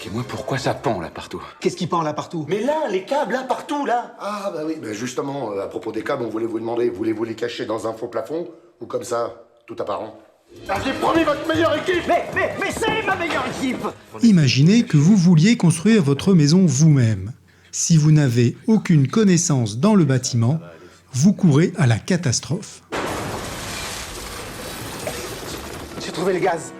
Dis-moi pourquoi ça pend là partout. Qu'est-ce qui pend là partout? Mais là, les câbles, là, partout, là. Ah bah oui, bah justement, à propos des câbles, on voulait vous demander, voulez-vous les cacher dans un faux plafond ou comme ça, tout apparent? Ah, j'ai promis votre meilleure équipe. Mais c'est ma meilleure équipe! Imaginez que vous vouliez construire votre maison vous-même. Si vous n'avez aucune connaissance dans le bâtiment, vous courez à la catastrophe. J'ai trouvé le gaz.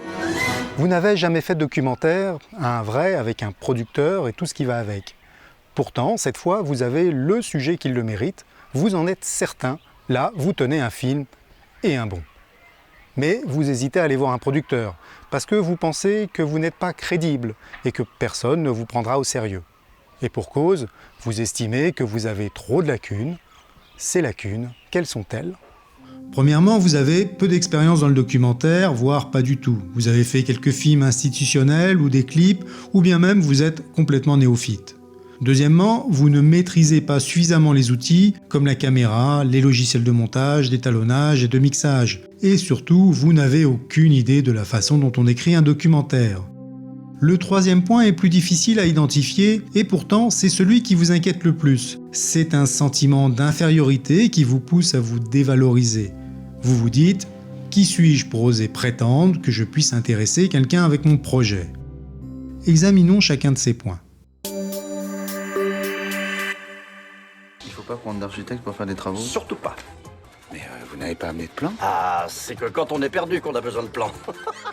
Vous n'avez jamais fait de documentaire, un vrai, avec un producteur et tout ce qui va avec. Pourtant, cette fois, vous avez le sujet qui le mérite, vous en êtes certain, là, vous tenez un film et un bon. Mais vous hésitez à aller voir un producteur, parce que vous pensez que vous n'êtes pas crédible et que personne ne vous prendra au sérieux. Et pour cause, vous estimez que vous avez trop de lacunes. Ces lacunes, quelles sont-elles ? Premièrement, vous avez peu d'expérience dans le documentaire, voire pas du tout. Vous avez fait quelques films institutionnels ou des clips, ou bien même vous êtes complètement néophyte. Deuxièmement, vous ne maîtrisez pas suffisamment les outils comme la caméra, les logiciels de montage, d'étalonnage et de mixage. Et surtout, vous n'avez aucune idée de la façon dont on écrit un documentaire. Le troisième point est plus difficile à identifier et pourtant c'est celui qui vous inquiète le plus. C'est un sentiment d'infériorité qui vous pousse à vous dévaloriser. Vous vous dites « Qui suis-je pour oser prétendre que je puisse intéresser quelqu'un avec mon projet ?» Examinons chacun de ces points. Il faut pas prendre d'architecte pour faire des travaux? Surtout pas. Mais vous n'avez pas amené de plan? Ah, c'est que quand on est perdu qu'on a besoin de plans.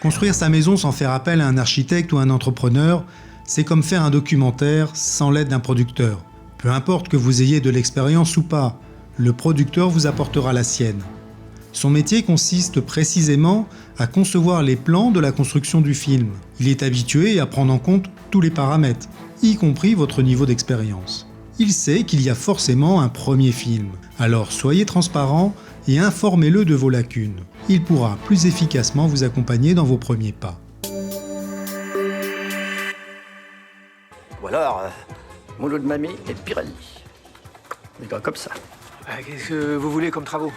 Construire sa maison sans faire appel à un architecte ou un entrepreneur, c'est comme faire un documentaire sans l'aide d'un producteur. Peu importe que vous ayez de l'expérience ou pas, le producteur vous apportera la sienne. Son métier consiste précisément à concevoir les plans de la construction du film. Il est habitué à prendre en compte tous les paramètres, y compris votre niveau d'expérience. Il sait qu'il y a forcément un premier film. Alors soyez transparent et informez-le de vos lacunes. Il pourra plus efficacement vous accompagner dans vos premiers pas. Ou alors, moulot de mamie et Pirelli. Des gars comme ça. Qu'est-ce que vous voulez comme travaux?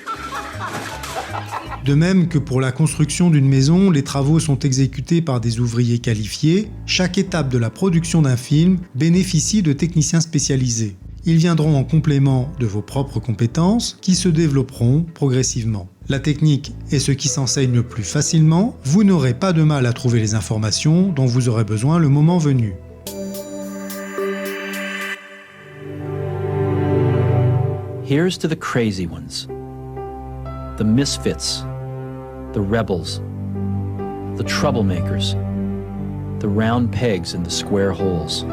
De même que pour la construction d'une maison, les travaux sont exécutés par des ouvriers qualifiés, chaque étape de la production d'un film bénéficie de techniciens spécialisés. Ils viendront en complément de vos propres compétences qui se développeront progressivement. La technique est ce qui s'enseigne le plus facilement, vous n'aurez pas de mal à trouver les informations dont vous aurez besoin le moment venu. Here's to the crazy ones, the misfits, the rebels, the troublemakers, the round pegs in the square holes,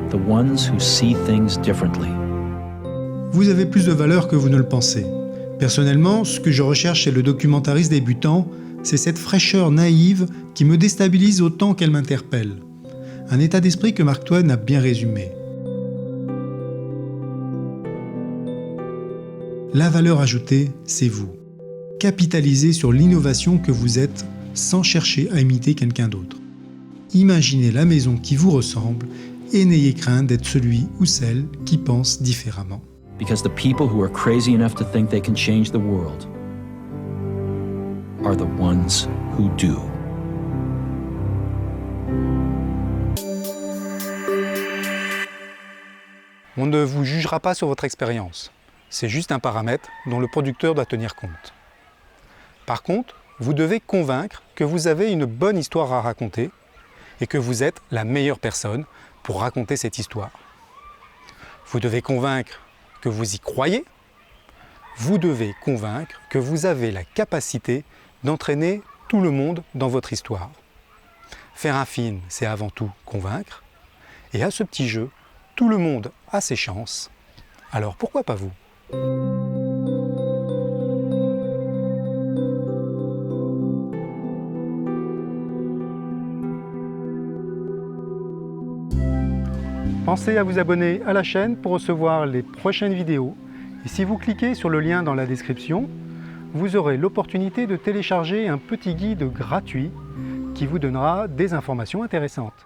the ones who see things differently. Vous avez plus de valeur que vous ne le pensez. Personnellement, ce que je recherche chez le documentariste débutant, c'est cette fraîcheur naïve qui me déstabilise autant qu'elle m'interpelle. Un état d'esprit que Mark Twain a bien résumé. La valeur ajoutée, c'est vous. Capitalisez sur l'innovation que vous êtes sans chercher à imiter quelqu'un d'autre. Imaginez la maison qui vous ressemble et n'ayez crainte d'être celui ou celle qui pense différemment. Because the people who are crazy enough to think they can change the world are the ones who do. On ne vous jugera pas sur votre expérience. C'est juste un paramètre dont le producteur doit tenir compte. Par contre, vous devez convaincre que vous avez une bonne histoire à raconter et que vous êtes la meilleure personne pour raconter cette histoire. Vous devez convaincre que vous y croyez. Vous devez convaincre que vous avez la capacité d'entraîner tout le monde dans votre histoire. Faire un film, c'est avant tout convaincre. Et à ce petit jeu, tout le monde a ses chances. Alors pourquoi pas vous ? Pensez à vous abonner à la chaîne pour recevoir les prochaines vidéos. Et si vous cliquez sur le lien dans la description, vous aurez l'opportunité de télécharger un petit guide gratuit qui vous donnera des informations intéressantes.